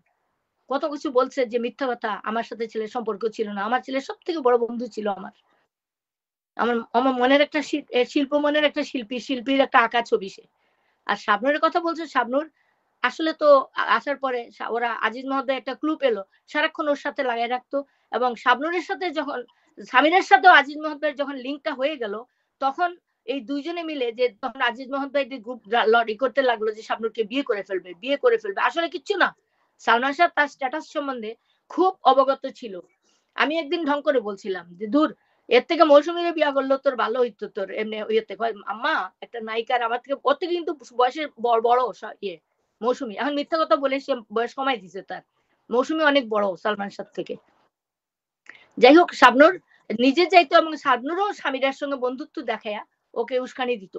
কত কিছু বলছে যে মিথ্যা কথা। আমার সাথে ছেলের সম্পর্ক ছিল না। আমার ছেলের সবথেকে বড় বন্ধু ছিল আমার। আমার আমার মনের একটা শিল্প মনের একটা শিল্পী, শিল্পীর একটা আঁকা ছবি সে। আর শাবনূরের কথা বলছো, শাবনূর আসলে তো আসার পরে ওরা আজিজ মহোদয় একটা ক্লু পেল। সারাক্ষণ ওর সাথে লাগায় রাখতো এবং শাবনূরের সাথে যখন সামিরের সাথেও আজিজ মহোদয়ের যখন লিঙ্কটা হয়ে গেল, তখন এই ২ জনে মিলে যে তখন আজিজ মহোদয় যে গ্রুপ লড়ি করতে লাগলো যে শাবনূরকে বিয়ে করে ফেলবে, বিয়ে করে ফেলবে। আসলে কিচ্ছু না। সালমান শাহ তার স্ট্যাটাস সম্বন্ধে খুব অবগত ছিল। আমি একদিন ঢং করে বলছিলাম যে, "দূর এর থেকে মৌসুমীরে বিয়া করলেও তোর ভালো হইতো তোর এমনি ইয়েতে।" কয়, "আম্মা একটা নায়িকার আমার থেকে ওর থেকে কিন্তু বয়সে বড় ইয়ে মৌসুমী।" এখন মিথ্যা কথা বলে সে বয়স কমাই দিছে তার। মৌসুমী অনেক বড় সালমান শাহর থেকে। যাই হোক শাবনূর নিজে চাইতো এবং শাবনূরও স্বামীরার সঙ্গে বন্ধুত্ব দেখায়া ওকে উস্কানি দিত।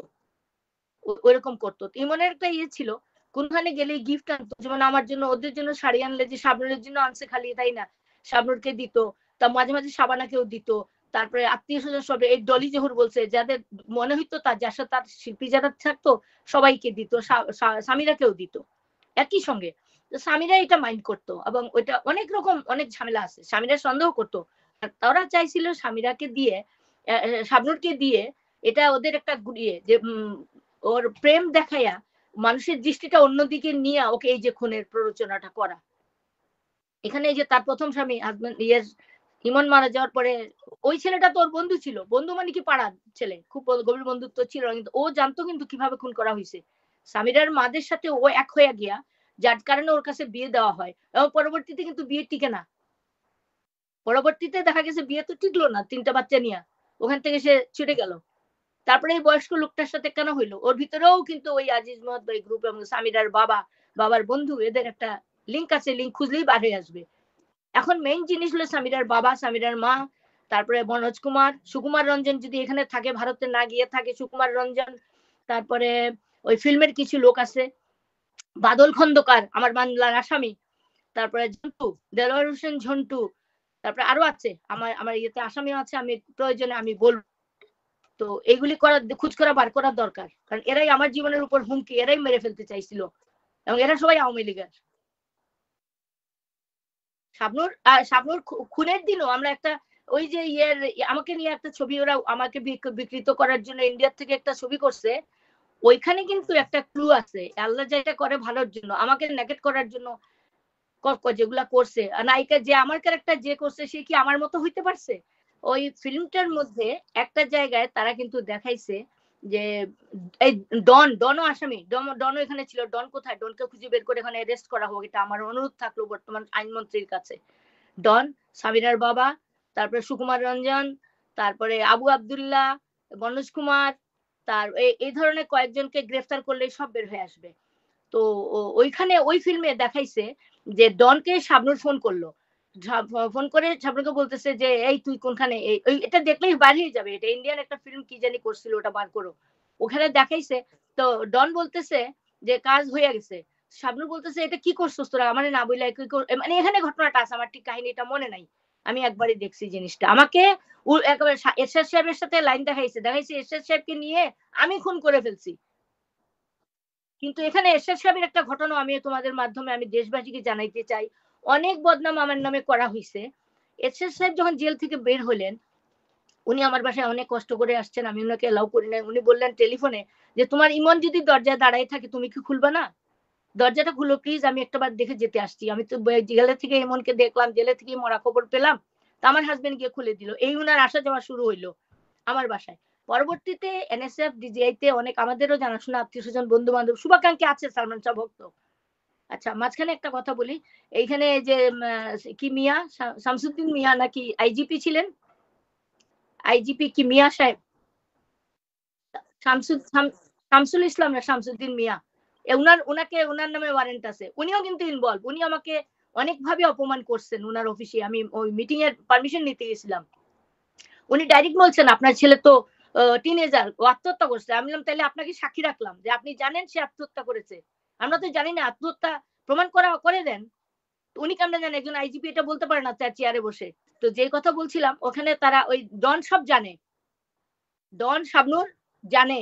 ওইরকম করতো। ইমনের একটা ইয়ে ছিল, কোনখানে গেলেই গিফট আনতো। যেমন আমার জন্য ওদের জন্য শাড়ি আনলে যে শাবনূরের জন্য আনছে খালি তাই না। শাবনূরকে দিত। তা মাঝে, মাঝে শাবানাকেও দিত। তারপরে আত্মীয়স্বজন সব এই ডলি জহুর বলছে যাদের মনে হইতো তার যার সাথে তার শিল্পী যারা থাকতো সবাইকে দিত। সামিরাকেও দিত। একই সঙ্গে। তো সামিরা এটা মাইন্ড করতো এবং ওইটা অনেক রকম অনেক ঝামেলা আছে। সামিরা সন্দেহ করতো। আর তারা চাইছিল সামিরাকে দিয়ে শাবনূরকে দিয়ে এটা ওদের একটা ইয়ে যে ওর প্রেম দেখাইয়া মানুষের দৃষ্টিটা অন্যদিকে নিয়ে ওকে এই যে খুনের প্ররোচনাটা করা। এখানে এই যে তার ১ম স্বামী হাসব্যান্ড ইমন মারা যাওয়ার পরে ওই ছেলেটা তো ওর বন্ধু ছিল। বন্ধু মানে কি পাড়ার ছেলে। খুব গভীর বন্ধুত্ব ছিল। কিন্তু ও জানতো কিন্তু কিভাবে খুন করা হইছে। সামিরার মাদের সাথে ও এক হইয়া গিয়া যার কারণে ওর কাছে বিয়ে দেওয়া হয়। এবং পরবর্তীতে কিন্তু বিয়ে টিকে না। পরবর্তীতে দেখা গেছে বিয়ে তো টিকলো না ৩ টা বাচ্চা নিয়া। ওখান থেকে সে ছুটে গেল। তারপরে এই বয়স্ক লোকটার সাথে কেন হইলো? ওর ভিতরেও কিন্তু ওই আজিজ মহোদয় গ্রুপ এবং সামিরার বাবা, বাবার বন্ধু এদের একটা লিঙ্ক আছে। লিঙ্ক খুঁজলেই বার হয়ে আসবে। এখন মেইন জিনিস হলো সামিরার বাবা, সামিরার মা, তারপরে মনোজ কুমার, সুকুমার রঞ্জন যদি এখানে থাকে ভারতে না গিয়ে থাকে সুকুমার রঞ্জন, তারপরে ওই ফিল্মের কিছু লোক আছে। বাদল খন্দকার আমার বাংলার আসামি, তারপরে ঝন্টু, দেলোয়ার হোসেন ঝন্টু, তারপরে আরো আছে আমার আমার ইয়েতে আসামিও আছে। আমি প্রয়োজনে আমি বলব। তো এইগুলি করার খুঁজ করা বার করার দরকার। কারণ এরাই আমার জীবনের উপর হুমকি, এরাই মেরে ফেলতে চাইছিল। এবং এরা সবাই আওয়ামী লীগের। শাবনূর খুনের দিনও আমরা একটা ওই যে আমাকে নিয়ে একটা ছবি ওরা আমাকে বিকৃত করার জন্য ইন্ডিয়ার থেকে একটা ছবি করছে। ওইখানে কিন্তু একটা ক্লু আছে। আল্লাহ যেটা করে ভালোর জন্য। আমাকে নেগেট করার জন্য যেগুলা করছে। নায়িকা যে আমার ক্যারেক্টার যে করছে সে কি আমার মতো হইতে পারছে? ওই ফিল্মটার মধ্যে একটা জায়গায় তারা কিন্তু দেখাইছে যে এই ডনও আসামি। ডনও এখানে ছিল। ডন কোথায়? ডনকে খুঁজে বের করে এখানে অ্যারেস্ট করা হোক। এটা আমার অনুরোধ থাকলো বর্তমান আইনমন্ত্রীর কাছে। ডন, সামিরার বাবা, তারপরে সুকুমার রঞ্জন, তারপরে আবু আবদুল্লাহ, মনোজ কুমার, এই ধরনের কয়েকজনকে গ্রেফতার করলেই সব বের হয়ে আসবে। তো ওইখানে ওই ফিল্মে দেখাইছে যে ডনকে শাবনূর ফোন করলো। ফোন করে শাবনূরকে বলতেছে যে এই তুই কোনখানে এটা দেখলেই বার হয়ে যাবে। এটা ইন্ডিয়ান একটা ফিল্ম কি জানি করছিল ওটা বার করো। ওখানে দেখাইছে। তো ডন বলতেছে যে কাজ হয়ে গেছে। শাবনূর বলতেছে এটা কি করছস তোরা আমারে না বইলা মানে এখানে ঘটনাটা আছে আমার ঠিক কাহিনীটা মনে নাই। আমি একবারই দেখছি জিনিসটা। আমাকে একেবারে এরশাদ সাহেবের সাথে লাইন দেখাইছে। দেখাইছে এরশাদ সাহেবকে নিয়ে আমি খুন করে ফেলছি। কিন্তু এখানে এরশাদ সাহেবের একটা ঘটনা আমি তোমাদের মাধ্যমে আমি দেশবাসীকে জানাইতে চাই। অনেক বদনাম আমার নামে করা হইছে। এরশাদ সাহেব যখন জেল থেকে বের হলেন, উনি আমার বাসায় অনেক কষ্ট করে আসছেন। আমি উনাকে এলাও করি নাই। উনি বললেন টেলিফোনে যে, "তোমার ইমন যদি দরজায় দাঁড়ায় থাকে তুমি কি খুলবা না? দরজাটা খুলো প্লিজ আমি একটাবার দেখে যেতে আসছি।" আমি তো জেলে থেকে ইমনকে দেখলাম, জেলে থেকে মরা খবর পেলাম। তো আমার হাসব্যান্ড গিয়ে খুলে দিল। এই উনার আসা যাওয়া শুরু হইল আমার বাসায়। পরবর্তীতে এনএসএফ ডিজিআইতে অনেক আমাদেরও জানাশোনা আত্মীয় স্বজন বন্ধু বান্ধব শুভাকাঙ্ক্ষী আছে সালমান শাহ ভক্ত। আচ্ছা মাঝখানে একটা কথা বলি, এইখানে যে কি মিয়া শামসুদ্দিন মিয়া নাকি আইজিপি ছিলেন, আইজিপি কি মিয়া সাহেব, শামসুল ইসলাম না শামসুদ্দিন মিয়া, ওনার নামে ওয়ারেন্ট আছে, উনিও কিন্তু ইনভলভ। উনি আমাকে অনেকভাবে অপমান করছেন ওনার অফিসে, আমি ওই মিটিং এর পারমিশন নিতে গেছিলাম। উনি ডাইরেক্ট বলছেন আপনার ছেলে তো টিনেজার, ও আত্মহত্যা করছে। আমি বললাম তাহলে আপনাকে সাক্ষী রাখলাম যে আপনি জানেন সে আত্মহত্যা করেছে, আমরা তো জানি না, আত্মহত্যা প্রমাণ করে দেন। উনি কেমন জানেন একজন আইজিপি এটা বলতে পারে না তার চেয়ারে বসে। তো যে কথা বলছিলাম ওখানে তারা ওই ডন সব জানে, ডন শাবনূর জানে।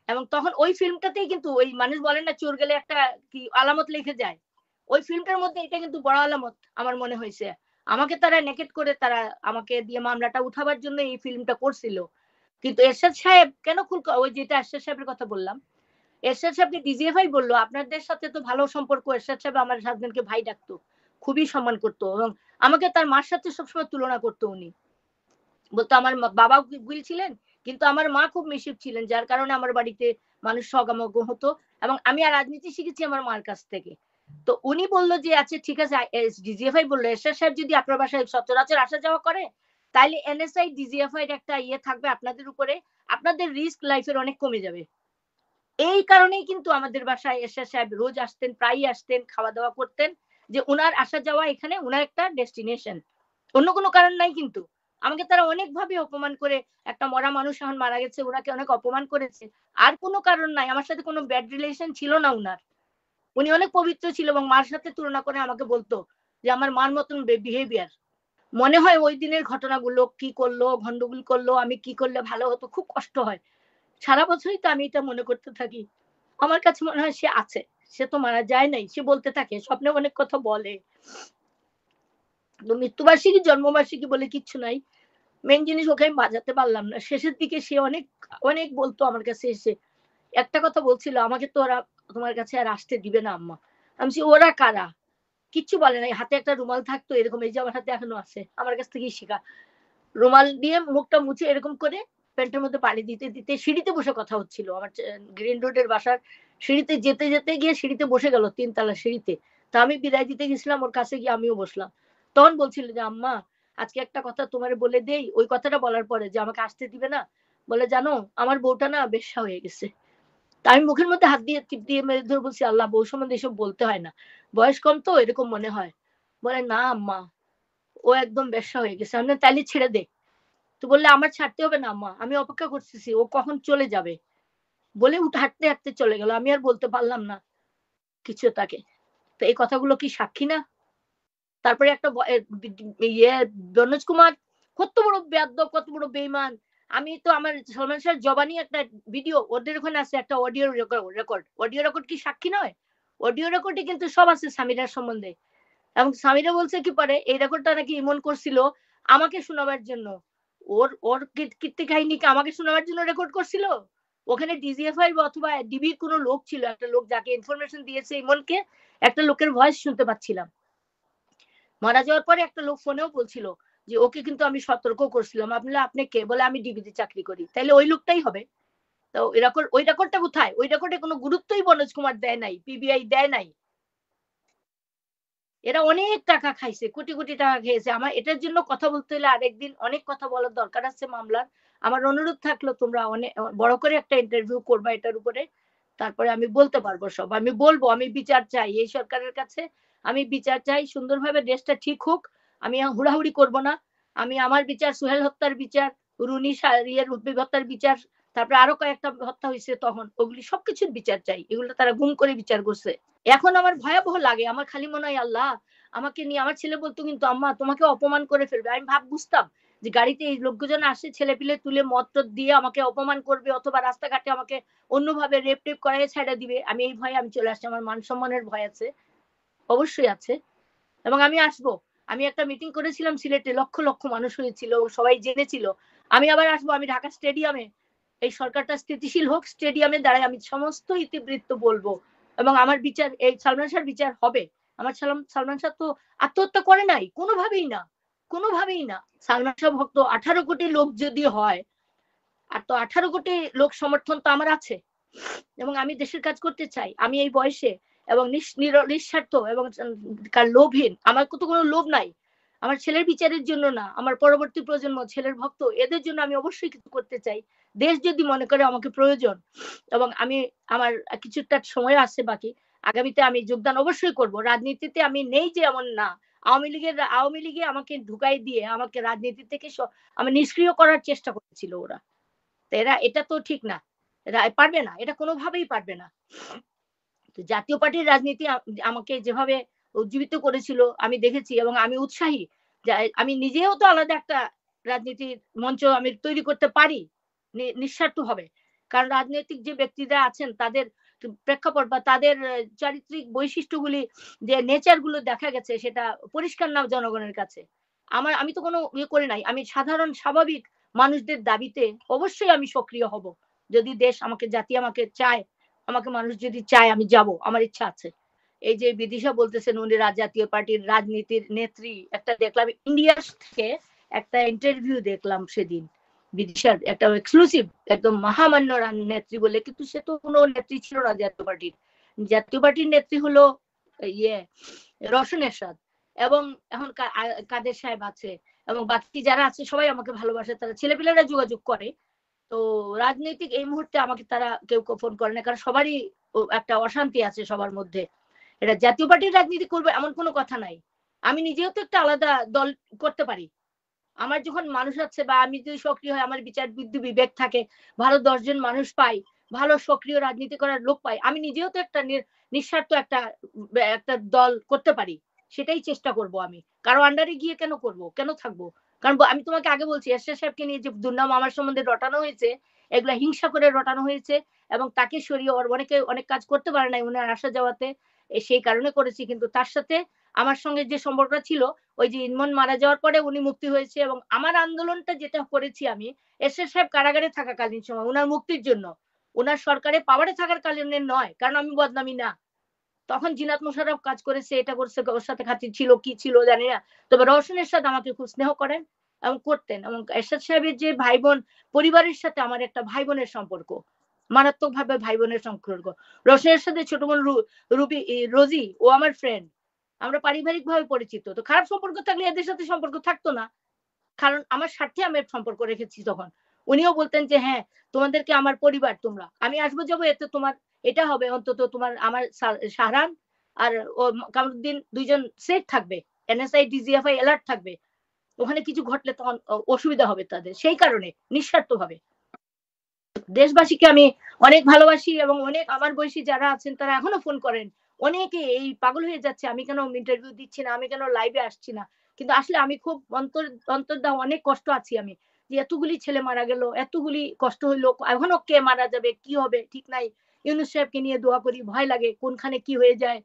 এবং তখন ওই ফিল্মটাতেই কিন্তু ওই মানুষ বলেন না চোর গেলে একটা কি আলামত লিখে যায়, ওই ফিল্মটার মধ্যে এটা কিন্তু বড় আলামত আমার মনে হয়েছে। আমাকে তারা নেকেট করে তারা আমাকে দিয়ে মামলাটা উঠাবার জন্য এই ফিল্মটা করছিল। কিন্তু এরশাদ সাহেব কেন ওই যেটা এরশাদ সাহেবের কথা বললাম, এরশাদ সাহেবকে ডিজিএফআই বললো আপনাদের সাথে তো ভালো সম্পর্ক, এরশাদ সাহেব আমার হাজবেন্ডকে ভাই ডাকতো, খুবই সম্মান করতো এবং আমাকে তার মার সাথে সবসময় তুলনা করতো। উনি বলতো আমার বাবা উকিল ছিলেন কিন্তু আমার মা খুব মিশুক ছিলেন, যার কারণে আমার বাড়িতে মানুষ সমাগম হতো এবং আমি আর রাজনীতি শিখেছি আমার মার কাছ থেকে। তো উনি বললো যে আচ্ছা ঠিক আছে, ডিজিএফআই বললো এরশাদ সাহেব যদি আপনার বাসায় সচরাচর আসা যাওয়া করে তাহলে এনএসআই ডিজিএফআই এর একটা ইয়ে থাকবে আপনাদের উপরে, আপনাদের রিস্ক লাইফের অনেক কমে যাবে। এই কারণেই কিন্তু আমাদের বাসায় এরশাদ সাহেব রোজ আসতেন, প্রায়ই আসতেন, খাওয়া দাওয়া করতেন, যে উনার আসা যাওয়া এখানে উনার একটা ডেস্টিনেশন, অন্য কোনো কারণ নাই। কিন্তু আমাকে তারা অনেকভাবে অপমান করে, একটা মরা মানুষ এখন মারা গেছে, ওনাকে অনেক অপমান করেছে, আর কোনো কারণ নাই, আমার সাথে কোনো ব্যাড রিলেশন ছিল না উনার। উনি অনেক পবিত্র ছিল এবং মার সাথে তুলনা করে আমাকে বলতো যে আমার মার মতন বিহেভিয়ার। মনে হয় ওই দিনের ঘটনাগুলো কি করলো, গন্ডগোল করলো, আমি কি করলে ভালো হতো, খুব কষ্ট হয়। সারা বছরই তো আমি এটা মনে করতে থাকি। আমার কাছে মনে হয় সে আছে, সে তো মারা যায় নাই, সে বলতে থাকে, স্বপ্নে অনেক কথা বলে। তো মৃত্যুবার্ষিকী জন্মবার্ষিকী বলে কিচ্ছু নাই, মেন জিনিস ওকে আমি বাজাতে পারলাম না। শেষের দিকে সে অনেক অনেক বলতো আমার কাছে এসে, একটা কথা বলছিল আমাকে তো ওরা তোমার কাছে আর আসতে দিবে না আম্মা। আমি ওরা কারা, কিচ্ছু বলে নাই, হাতে একটা রুমাল থাকতো এরকম, এই যে আমার হাতে এখনো আছে, আমার কাছ থেকেই শেখা, রুমাল দিয়ে মুখটা মুছে এরকম করে প্যান্টের মধ্যে পানি দিতে দিতে সিঁড়িতে বসে কথা হচ্ছিল। আমার গ্রিন রোডের বাসার সিঁড়িতে যেতে যেতে গিয়ে সিঁড়িতে বসে গেল, 3 তলা সিঁড়িতে। তা আমি বিদায় দিতে গেছিলাম ওর কাছে, গিয়ে আমিও বসলাম। তখন বলছিল যে আম্মা আজকে একটা কথা তোমার বলে দেই। ওই কথাটা বলার পরে যে আমাকে আসতে দিবে না, বলে জানো আমার বউটা না বেশ্যা হয়ে গেছে। তা আমি মুখের মধ্যে হাত দিয়ে টিপ দিয়ে মেরে ধরে বলছি আল্লাহ, বউ সম্বন্ধে এসব বলতে হয় না, বয়স কম তো এরকম মনে হয়। বলে না আম্মা ও একদম বেশ্যা হয়ে গেছে। আমি তাইলে ছেড়ে দে। তো বললে আমার ছাড়তে হবে না আম্মা, আমি অপেক্ষা করতেছি ও কখন চলে যাবে। বলে উঠে হাঁটতে হাঁটতে চলে গেল, আমি আর বলতে পারলাম না কিছু তাকে। তো এই কথাগুলো কি সাক্ষী না? তারপরে একটা ইয়ে মনোজ কুমার কত বড় বেয়াদব, কত বড় বেইমান। আমি তো আমার সলমান শাহর জবানি একটা ভিডিও ওদের ওখানে আছে, একটা অডিও রেকর্ড, অডিও রেকর্ড কি সাক্ষী নয়? অডিও রেকর্ডে কিন্তু সব আছে সামিরার সম্বন্ধে। এবং সামিরা বলছে কি পারে এই রেকর্ডটা নাকি ইমন করছিল আমাকে শোনাবার জন্য। ওর ওর কীর্তি কাহিনীকে আমাকে শোনাবার জন্য রেকর্ড করছিল। ওখানে ডিজিএফআই অথবা ডিবির কোনো লোক ছিল, একটা লোক যাকে ইনফরমেশন দিয়েছে ইমনকে, একটা লোকের ভয়েস শুনতে পাচ্ছিলাম। মারা যাওয়ার পরে একটা লোক ফোনেও বলছিল যে ওকে কিন্তু আমি সতর্ক করছিলাম। আপনি কে? বলে আমি ডিবিতে চাকরি করি। তাইলে ওই লোকটাই হবে। তো ওই রেকর্ডটা কোথায়? ওই রেকর্ডে কোনো গুরুত্বই মনোজ কুমার দেয় নাই, পিবিআই দেয় নাই। এরা অনেক টাকা খাইছে, কোটি কোটি টাকা খেয়েছে। আমার এটার জন্য কথা বলতে হলে আরেকদিন অনেক কথা বলার দরকার আছে মামলার। আমার অনুরোধ থাকলো তোমরা অনেক বড় করে একটা ইন্টারভিউ করবা এটার উপরে, তারপরে আমি বলতে পারবো সব। আমি বলবো আমি বিচার চাই এই সরকারের কাছে, আমি বিচার চাই, সুন্দরভাবে দেশটা ঠিক হোক। আমি হুড়াহুড়ি করব না। আমি আমার বিচার, সোহেল হত্যার বিচার, রুনি রুদ্বি হত্যার বিচার, তারপরে আরো কয়েকটা হত্যা হয়েছে তখন, ওগুলি সবকিছুর বিচার চাই। এগুলো তারা গুম করে বিচার করছে। এখন আমার ভয়াবহ লাগে, আমার খালি মনে হয় আল্লাহ আমাকে নিয়ে। আমার ছেলে বলতো কিন্তু আম্মা তোমাকে অপমান করে ফেলবে। আমি বুঝতাম যে গাড়িতে এই লোকজন আসে ছেলে পিলে তুলে মদ দিয়ে আমাকে অপমান করবে, অথবা রাস্তাঘাটে আমাকে অন্যভাবে রেপ টেপ করাই ছাড়া দিবে। আমি এই ভয়ে আমি চলে আসছি, আমার মান সম্মানের ভয় আছে, অবশ্যই আছে। এবং আমি আসবো। আমি একটা মিটিং করেছিলাম সিলেটে, লক্ষ লক্ষ মানুষ হয়েছিল, সবাই জেনেছিল। আমি আবার আসবো, আমি ঢাকা স্টেডিয়ামে, এই সরকারটা স্থিতিশীল হোক, স্টেডিয়ামে দাঁড়ায় আমি সমস্ত ইতিবৃত্ত বলবো। এবং আমার বিচার, এই সালমান শাহর বিচার হবে। আমার সালমান শাহ তো আত্মহত্যা করে নাই, কোনোভাবেই না, কোনোভাবেই না। সালমান শাহ ভক্ত 18 কোটি লোক যদি হয়, আর তো 18 কোটি লোক সমর্থন তো আমার আছে এবং আমি দেশের কাজ করতে চাই। আমি এই বয়সে এবং নিঃস্বার্থ এবং লোভহীন, আমার তো কোনো লোভ নাই। আমার ছেলের বিচারের জন্য না, আমার পরবর্তী প্রজন্ম, ছেলের ভক্ত, এদের জন্য আমি অবশ্যই কিছু করতে চাই। দেশ যদি মনে করে আমাকে প্রয়োজন এবং আমি আমার কিছুটা সময় আছে বাকি, আগামীতে আমি যোগদান অবশ্যই করব। রাজনীতিতে আমি নেই যে এমন না। আওয়ামী লীগে আমাকে ঢুকাই দিয়ে আমাকে রাজনীতি থেকে আমি নিষ্ক্রিয় করার চেষ্টা করেছিল ওরা। তো এটা তো ঠিক না, এরা পারবে না, এটা কোনোভাবেই পারবে না। তো জাতীয় পার্টির রাজনীতি আমাকে যেভাবে উজ্জীবিত করেছিল আমি দেখেছি এবং আমি উৎসাহী যে আমি নিজেও তো আলাদা একটা রাজনীতির মঞ্চ আমি তৈরি করতে পারি নিঃস্বার্থ হবে। কারণ রাজনৈতিক যে ব্যক্তিরা আছেন তাদের প্রেক্ষাপট বা তাদের চারিত্রিক বৈশিষ্ট্যগুলি, যে নেচার গুলো দেখা গেছে সেটা পরিষ্কার না জনগণের কাছে। আমি তো কোনো ইয়ে করি নাই, আমি সাধারণ স্বাভাবিক মানুষদের দাবিতে অবশ্যই আমি সক্রিয় হব। যদি দেশ আমাকে, জাতি আমাকে চায়, আমাকে মানুষ যদি চায়, আমি যাব, আমার ইচ্ছা আছে। এই যে বিদিশা বলতেছেন উনি জাতীয় পার্টির রাজনীতির নেত্রী, একটা দেখলাম ইন্ডিয়া থেকে একটা ইন্টারভিউ দেখলাম সেদিন, বিদিশার একটা এক্সক্লুসিভ, একদম মহামান্য নেত্রী বলে, কিন্তু সে তো কোনো নেত্রী ছিল না জাতীয় পার্টির। জাতীয় পার্টির নেত্রী হলো ইয়ে রওশন এরশাদ এবং এখন কাদের সাহেব আছে এবং বাকি যারা আছে সবাই আমাকে ভালোবাসে, তারা ছেলেপিলেরা যোগাযোগ করে। তো রাজনৈতিক এই মুহূর্তে আমাকে তারা কেউ ফোন করে না, কারণ সবারই একটা অশান্তি আছে সবার মধ্যে। এটা জাতীয় পার্টির রাজনীতি করবে এমন কোনো কথা নাই। আমি নিজেও তো একটা আলাদা দল করতে পারি। আমার যখন মানুষ আছে বা আমি যদি সক্রিয় হয়, আমার বিচার বুদ্ধি বিবেক থাকে, ভালো 10 জন মানুষ পাই, ভালো সক্রিয় রাজনীতি করার লোক পাই, আমি নিজেও তো একটা নিঃস্বার্থ একটা একটা দল করতে পারি। সেটাই চেষ্টা করব আমি। কারো আন্ডারে গিয়ে কেন করব, কেন থাকবো? কারণ আমি তোমাকে আগে বলছি, এরশাদ সাহেবকে নিয়ে যে দুর্নাম আমার সম্বন্ধে রটানো হয়েছে, এগুলা হিংসা করে রটানো হয়েছে এবং তাকে সরিয়ে অনেকে অনেক কাজ করতে পারে নাই উনার আসা যাওয়াতে, সেই কারণে করেছি। কিন্তু তার সাথে আমার সঙ্গে যে সম্পর্কটা ছিল, ওই যে ইমন মারা যাওয়ার পরে উনি মুক্তি হয়েছে এবং আমার আন্দোলনটা যেটা করেছি আমি, এরশাদ সাহেব কারাগারে থাকাকালীন সময় উনার মুক্তির জন্য, উনার সরকারে পাওয়ারে থাকার কালীন নয়, কারণ আমি বদনামি না। তখন জিনাত মোশাররফ কাজ করেছে, এটা করছে, ওর সাথে খাতির ছিল কি ছিল জানি না। তবে রওশন এরশাদ আমাকে খুব স্নেহ করেন এবং করতেন, এবং এরশাদ সাহেবের যে ভাই বোন পরিবারের সাথে আমার একটা ভাই বোনের সম্পর্ক, মারাত্মক ভাবে ভাই বোনের সম্পর্ক। রওশনের সাথে ছোট বোন রুবি রোজি, ও আমার ফ্রেন্ড, আমরা পারিবারিক ভাবে পরিচিত। তো খারাপ সম্পর্ক থাকলে এদের সাথে সম্পর্ক থাকতো না, কারণ আমার স্বার্থে আমি সম্পর্ক রেখেছি তখন। উনিও বলতেন যে হ্যাঁ, তোমাদেরকে আমার পরিবার, তোমরা, আমি আসবো যাবো, এতে তোমার এটা হবে, অন্তত তোমার আমার শাহরান আর ও কামরুদ্দিন দুইজন সেফ থাকবে, এনএসআই ডিজিএফআই অ্যালার্ট থাকবে, ওখানে কিছু ঘটলে তখন অসুবিধা হবে তাদের, সেই কারণে নিঃস্বার্থ ভাবে। দেশবাসীকে আমি অনেক ভালোবাসি এবং অনেক আমার বয়সী যারা আছেন তারা এখনো ফোন করেন, অনেকে এই পাগল হয়ে যাচ্ছে আমি কেন ইন্টারভিউ দিচ্ছি না, আমি কেন লাইভে আসছি না। কিন্তু আসলে আমি খুব অন্তর্দা অনেক কষ্ট আছি আমি, যে এতগুলি ছেলে মারা গেল, এতগুলি কষ্ট হইলো, এখনো কে মারা যাবে, কি হবে ঠিক নাই। ইউনূস সাহেবকে নিয়ে দোয়া করি, ভয় লাগে কোনখানে কি হয়ে যায়।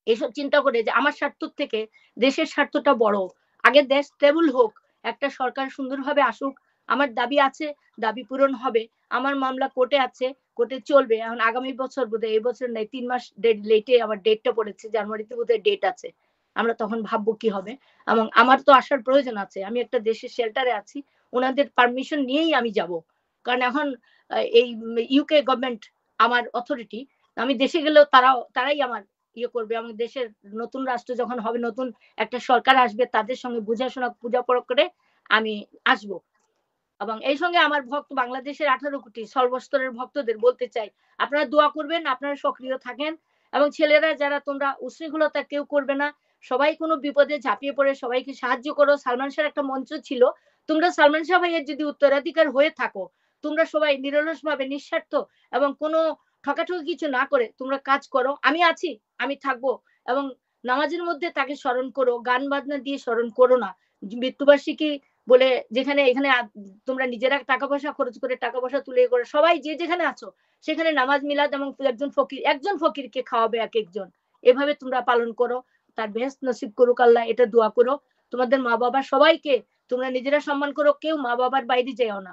এসব চিন্তা করে যে আমার স্বার্থ থেকে দেশের স্বার্থটা বড়, আগে দেশ স্টেবল হোক, একটা সরকার সুন্দরভাবে আসুক, আমার দাবি আছে, দাবি পূরণ হবে। আমার মামলা কোর্টে আছে, কোর্টে চলবে। এখন আগামী বছর বোধহয়, এই বছর নাই, 3 মাস লেটে আমার ডেটটা পড়েছে, জানুয়ারিতে বোধহয় ডেট আছে। আমরা তখন ভাববো কি হবে। এবং আমার তো আসার প্রয়োজন আছে, আমি একটা দেশের শেল্টারে আছি, ওনাদের পারমিশন নিয়েই আমি যাব। কারণ এখন এই ইউকে গভর্নমেন্ট আমার অথরিটি, আমি দেশে গেলেও তারাই আমার ইয়ে করবে। এবং দেশের নতুন রাষ্ট্র যখন হবে, নতুন একটা সরকার আসবে, তাদের সঙ্গে বুঝাশোনা পূজা পরক করে আমি আসব। এবং এই সঙ্গে আমার ভক্ত বাংলাদেশের 18 কোটি সর্বস্তরের ভক্তদের বলতে চাই, আপনারা দোয়া করবেন, আপনারা সক্রিয় থাকেন এবং ছেলেরা যারা তোমরা উশৃঙ্খলতা কেউ করবে না, সবাই কোনো বিপদে ঝাঁপিয়ে পড়ে সবাইকে সাহায্য করো। সালমান শাহর একটা মঞ্চ ছিল, তোমরা সালমান শাহ ভাইয়ের যদি উত্তরাধিকার হয়ে থাকো, তোমরা সবাই নিরলস ভাবে নিঃস্বার্থ এবং কোনো ঠকাঠকি কিছু না করে তোমরা কাজ করো, আমি আছি, আমি থাকবো। এবং নামাজের মধ্যে তাকে স্মরণ করো, গান বাজনা দিয়ে স্মরণ করো না। মৃত্যুবার্ষিকী বলে যেখানে এখানে তোমরা নিজেরা টাকা পয়সা খরচ করে, টাকা পয়সা তুলে করে, সবাই যে যেখানে আছো সেখানে নামাজ মিলাদ এবং একজন ফকিরকে খাওয়াবে এক একজন, এভাবে তোমরা পালন করো। তার বেহেশত নসিব করুক আল্লাহ, এটা দোয়া করো। তোমাদের মা বাবা সবাইকে তোমরা নিজেরা সম্মান করো, কেউ মা বাবার বাইরে যেও না।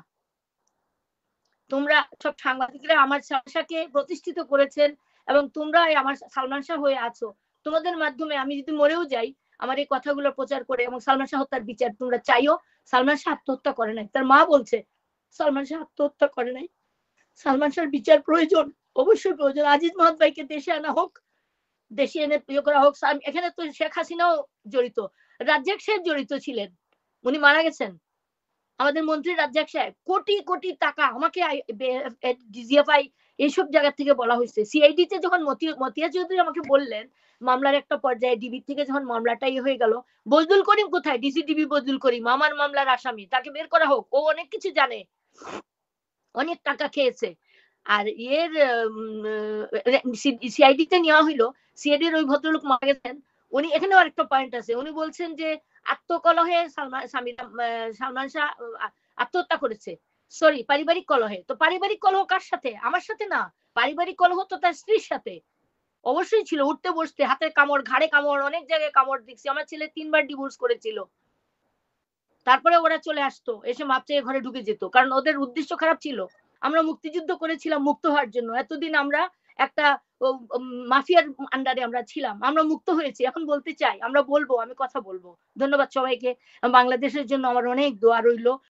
তোমরা সব সাংবাদিকরা আমার শাহকে প্রতিষ্ঠিত করেছেন এবং তোমরা আমার সালমান শাহ হয়ে আছো। তোমাদের মাধ্যমে আমি যদি মরেও যাই, আমার এই কথাগুলো প্রচার করে এবং সালমান শাহ হত্যার বিচার তোমরা চাইও। সালমান শাহ আত্মহত্যা করে নাই, তার মা বলছে সালমান শাহ আত্মহত্যা করে নাই। সালমান শাহর বিচার প্রয়োজন, অবশ্যই প্রয়োজন। আজিজ মাহমুদ ভাইকে দেশে আনা হোক, দেশে এনে ইয়ে করা হোক। এখানে তো শেখ হাসিনাও জড়িত, রাজ্জাক সাহেব জড়িত ছিলেন, উনি মারা গেছেন। আমাদের মন্ত্রী রাজ্জাক সাহেব কোটি কোটি টাকা আমাকে ডিজিএফআই এইসব জায়গা থেকে বলা হয়েছে। সিআইডি তে যখন মতিয়া চৌধুরী আমাকে বললেন মামলার একটা পর্যায়ে ডিবি থেকে যখন মামলাটা ইয়ে হয়ে গেল, বজলুল করিম কোথায়? ডিসিডিবি বজলুল করিম আমার মামলার আসামি, তাকে বের করা হোক, ও অনেক কিছু জানে, অনেক টাকা খেয়েছে। আর এর সিআইডি তে নেওয়া হইলো, সিআইডির ওই ভদ্রলোক মারা গেছেন। উনি এখানেও আরেকটা পয়েন্ট আছে, উনি বলছেন যে আত্মকলহে সালমান শাহ আত্মহত্যা করেছে, সরি পারিবারিক কলহে। তো পারিবারিক কলহ কার সাথে? আমার সাথে না, পারিবারিক কলহ তো তার স্ত্রীর সাথে অবশ্যই ছিল। উঠতে বসতে, হাতে কামড়, ঘাড়ে কামড়, অনেক জায়গায় কামড় দেখছি। আমার ছেলে 3বার ডিভোর্স করেছিল। তারপরে ওরা চলে আসতো, এসে মাপ চেয়ে ঘরে ঢুকে যেত, কারণ ওদের উদ্দেশ্য খারাপ ছিল। আমরা মুক্তিযুদ্ধ করেছিলাম মুক্ত হওয়ার জন্য, এতদিন আমরা একটা মাফিয়ার আন্ডারে আমরা ছিলাম, আমরা মুক্ত হয়েছি, এখন বলতে চাই, আমরা বলবো, আমি কথা বলবো। ধন্যবাদ সবাইকে। বাংলাদেশের জন্য আমার অনেক দোয়া রইল।